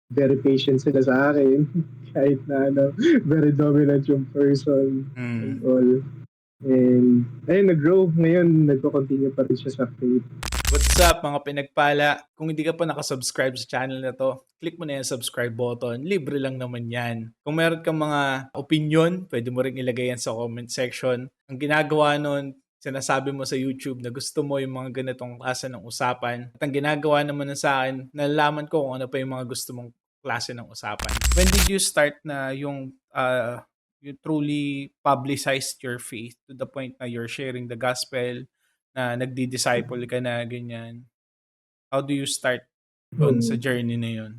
very patient sila sa akin. Kahit na ano, very dominant yung person and Mm. all. And ayun, nag-grow. Ngayon, nagko-continue pa rin siya sa faith. What's up mga pinagpala? Kung hindi ka pa nakasubscribe sa channel na to, click mo na yung subscribe button. Libre lang naman yan. Kung meron kang mga opinion, pwede mo rin ilagay yan sa comment section. Ang ginagawa nun, sinasabi mo sa YouTube na gusto mo yung mga ganitong klase ng usapan. At ang ginagawa naman sa akin, nalalaman ko kung ano pa yung mga gusto mong klase ng usapan. When did you start na yung you truly publicized your faith to the point na you're sharing the gospel, na nagdi-disciple ka na, ganyan? How do you start dun sa Hmm. journey na yun?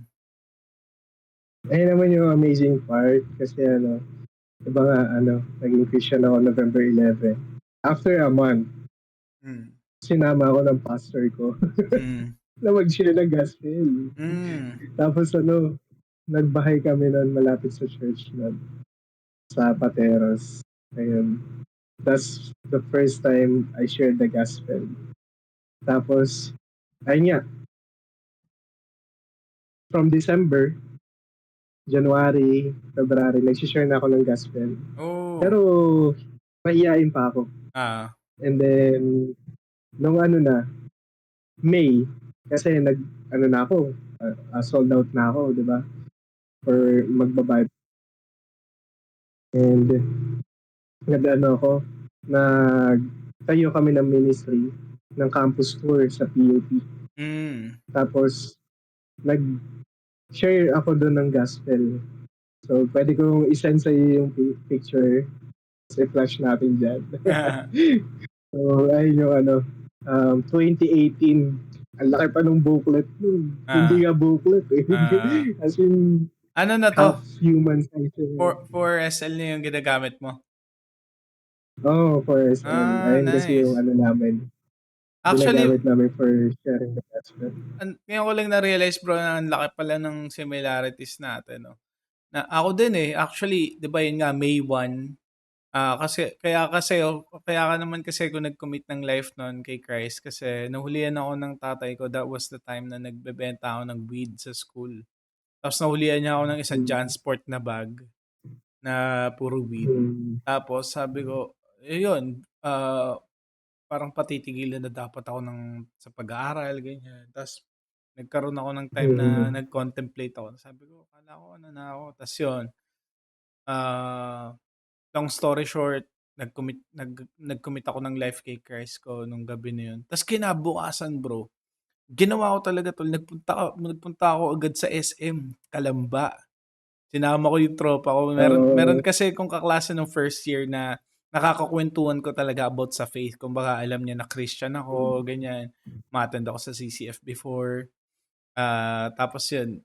Ayun naman yung amazing part kasi ano, diba nga ano, naging Christian ako November 11. After a month, Mm. sinama ako ng pastor ko Mm. na mag-share ng gospel. Mm. Tapos ano, nagbahay kami nun malapit sa church nun, sa Pateros. Ayun. That's the first time I shared the gospel. Tapos, ayun nga, from December, January, February, nagsishare na ako ng gospel. Oh. Pero, mahihain pa ako. Ah. And then, nung ano na, May, kasi ano na ako, sold out na ako, di ba? For magbabible. And, nag-ano ako, nagtayo kami ng ministry ng campus tour sa PUP. Mm. Tapos, nag-share ako doon ng gospel. So, pwede kong isend sa iyo yung picture kasi flash natin dyan. So, ayun yung ano, 2018, ang laki pa nung booklet nun. Ah. Hindi nga booklet eh. Ah. As in, Ano na half to? human size yun. 4SL na yung ginagamit mo? Oo, for SL. Ah, Ayun kasi yung nice. ano namin, Actually, ginagamit namin for sharing the gospel. ngayon ko lang na-realize bro na ang laki pala ng similarities natin, no? Na ako din eh, actually, di ba yun nga, May 1, kaya ka naman kasi ako nag-commit ng life noon kay Christ kasi nahulihan ako ng tatay ko. That was the time na nagbebenta ako ng weed sa school. Tapos nahulihan niya ako ng isang Jansport na bag na puro weed. Hmm. Tapos sabi ko, yun, parang patitigilan na dapat ako sa pag-aaral, ganyan. Tapos nagkaroon ako ng time na Hmm. nag-contemplate ako. Sabi ko, kala ko ano na ako. Tapos yun, ah, long story short, nag-commit ako ng life kay Christ ko nung gabi na yun. Tapos kinabukasan bro, ginawa ko talaga tol, nagpunta ako agad sa SM, Kalamba. Sinama ko yung tropa ko. Meron Oo. kasi kung kaklase nung first year na nakakakwentuhan ko talaga about sa faith. Kumbaga alam niya na Christian ako, ganyan. Ma-attend ako sa CCF before. Tapos yun,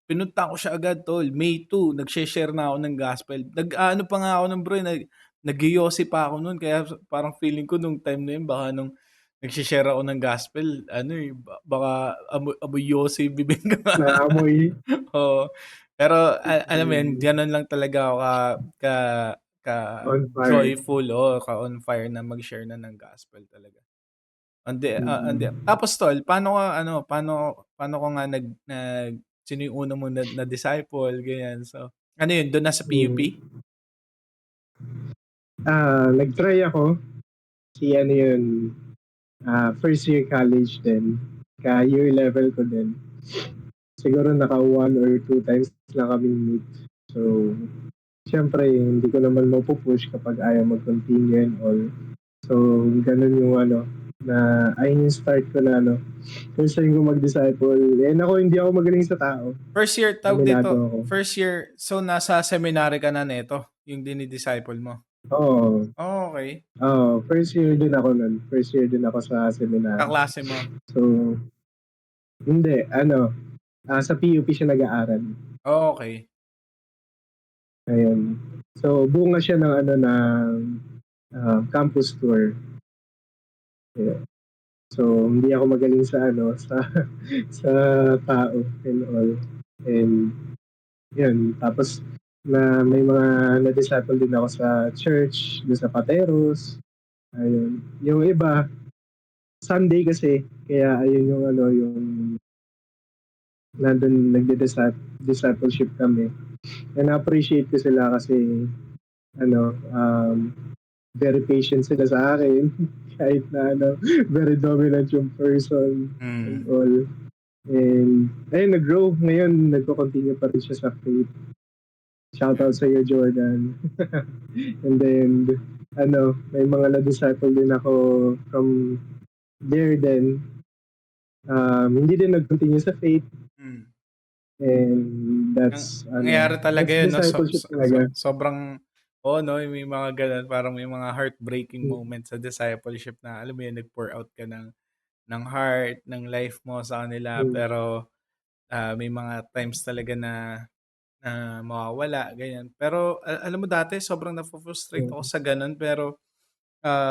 pinunta ko siya agad tol. May 2, nag-share na ako ng gospel. Nag-ano pa nga ako nun bro, nag-yosi pa ako nun. Kaya parang feeling ko nung time na yun, baka nung nag-share ako ng gospel, ano eh, baka amoy yosi yung bibig ko. Naamoy. Oo. Pero alam mo yun, ganun lang talaga ako ka, ka On fire. joyful o ka on fire na mag-share na ng gospel talaga. Andi. Mm. Tapos tol, paano ko nga sino yung una mo na disciple, ganyan. So, ano yun, doon na sa PUP? Nag-try ako. Si ano yun, first year college din. Ka-year level ko din. Siguro naka 1 or 2 times lang kami meet. So, siyempre, hindi ko naman mapupush kapag ayaw mag-continue and all. So, ganun yung ano, na ayun yung start ko na ano, first time ko mag-disciple. And ako, hindi ako magaling sa tao. First year, tawag Aminado dito, ako. first year, so nasa seminary ka na nito, yung dinidisciple mo? Oo. Oh, okay. Oo, first year din ako nun. First year din ako sa seminar. Kaklase mo? So, hindi, ano, sa PUP siya nag-aaral. Oh, okay. Ayun. So, bunga siya ng ano ng campus tour. Ayun. So, hindi ako magaling sa ano, sa tao and all. And yun, tapos na may mga na-disciple din ako sa church, doon sa Pateros. Ayun. Yung iba, Sunday kasi, kaya ayun yung ano, yung nandun discipleship kami. And na-appreciate ko sila kasi ano, very patient sila sa akin. Kahit na ano, very dominant yung person and Mm. all. And ayun, nag-grow. Ngayon, nagko-continue pa rin siya sa faith. Yeah. Shoutout sa iyo, Jordan. And then, ano, may mga na-disciple din ako from there then. Hindi din nag-continue sa faith. Mm. And Ang that's, ano, nangyayari talaga that's yun 'no, discipleship talaga. sobrang oo 'no, may mga gano'n parang may mga heartbreaking Mm, moments sa discipleship na alam mo yun, nag-pour out ka ng heart, ng life mo sa kanila mm, pero, may mga times talaga na mawawala ganyan. Pero alam mo dati sobrang nafo-frustrate ako mm, sa gano'n pero,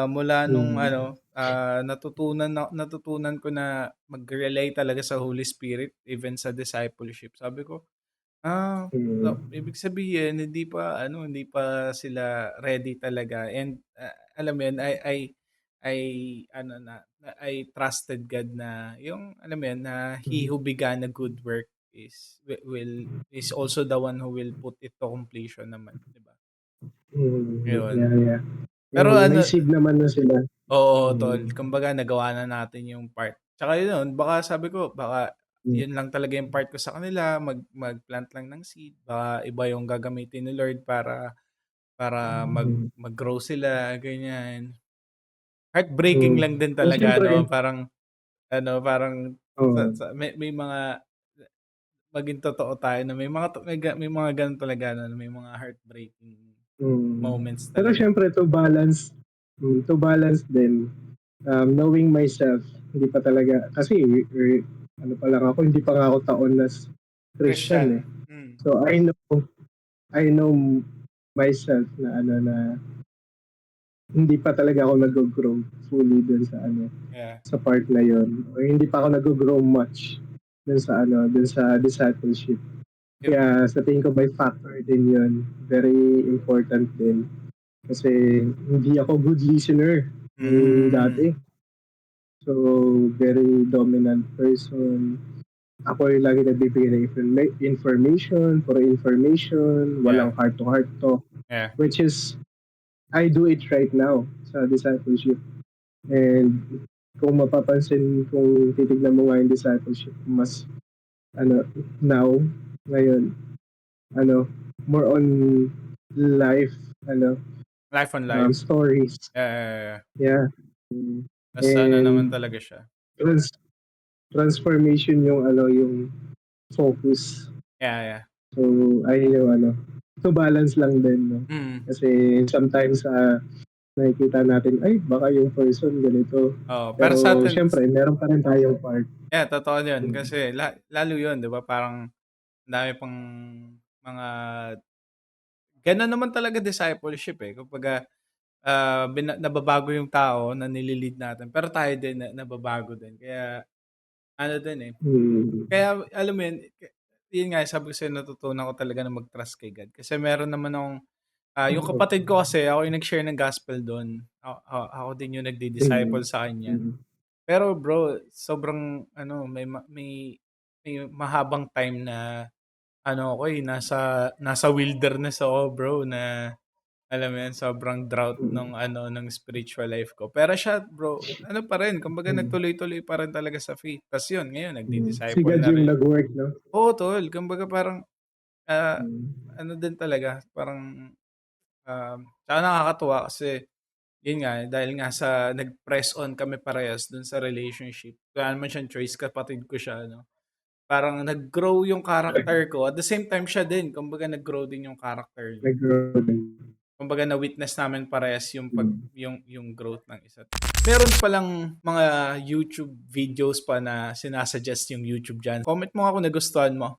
mula nung mm, ano, natutunan ko na mag-rely talaga sa Holy Spirit even sa discipleship. Sabi ko, ibig sabihin hindi pa sila ready talaga and, alam mo yun, I ano I trusted God na yung alam mo yun, na He mm, who began a good work is also the one who will put it to completion naman, 'di ba? yeah, Yun. yeah. Pero And may ano seed naman na sila. oo, tol. Mm, Kumbaga nagawa na natin yung part. Tsaka yun, baka sabi ko, baka mm, yun lang talaga yung part ko sa kanila, mag-plant lang ng seed. Baka iba yung gagamitin ni Lord para mm, mag-grow sila, ganyan. Heartbreaking mm. lang din And talaga, no? syempre, Parang oh, may mga maging totoo tayo na may mga ganun talaga no, may mga heartbreaking moments pero talaga. syempre to balance din, knowing myself, hindi pa talaga, kasi ano pa lang ako, hindi pa nga ako taon na Christian eh. Christian. Mm. So I know myself na ano na hindi pa talaga ako nag-grow fully dun sa ano, Yeah. sa part na yon, o hindi pa ako nag-grow much dun sa ano, dun sa discipleship. Yep. Kaya sa tingin ko may factor din yun, very important din. Kasi hindi ako good listener nung Mm. dati. So, very dominant person. Ako yung lagi nagbibigay ng information, for information, Yeah. walang heart-to-heart talk. Yeah. Which is, I do it right now sa discipleship. And kung mapapansin, kung titignan mo nga yung discipleship, mas, ano, now, ngayon, ano, more on life, ano, Life on life. stories. Yeah. Yeah. Mm. Mas ano naman And talaga siya. trans transformation yung ano, yung focus. Yeah. So, ayun yung ano, to balance lang din, no? Mm. Kasi sometimes, nakikita natin, ay, baka yung person ganito. Oo, pero Pero sa'tin syempre, meron pa rin tayong part. yeah, totoo 'yun Mm. kasi lalo 'yun 'di ba parang ang dami pang mga gano'n naman talaga discipleship, eh. Kumbaga, nababago yung tao na nile-lead natin pero tayo din nababago din kaya ano din, eh, Mm. kaya alam mo 'yun, 'yun nga sabi ko sa'yo natutunan ko talaga na mag-trust kay God kasi meron naman akong, yung kapatid ko kasi ako yung nag-share ng gospel dun, ako din yung Mm. nagdi-disciple sa kanya. Mm. Pero bro, sobrang ano, may mahabang time na ano ako, eh, nasa wilderness ako bro na alam mo yun, sobrang drought Mm. nung ano, ng spiritual life ko. Pero siya bro, ano pa rin, kumbaga Mm. nagtuloy-tuloy pa rin talaga sa faith. Tas yun, ngayon Si nagdi-disciple God na yung rin. nag-work, no? Oo tol, kumbaga parang, ah, Mm. ano din talaga, parang, tsaka nakakatuwa kasi yun nga, dahil nga sa nag-press on kami parehas dun sa relationship. Wala naman siyang choice, kapatid ko siya 'no. Parang nag-grow yung character ko, at the same time siya din kumbaga nag-grow din yung character niya. Nag-grow din. Kumbaga na-witness namin parehas yung Mm. yung growth ng isa't meron palang mga YouTube videos pa na yung YouTube channel. Comment mo nga kung nagustuhan mo.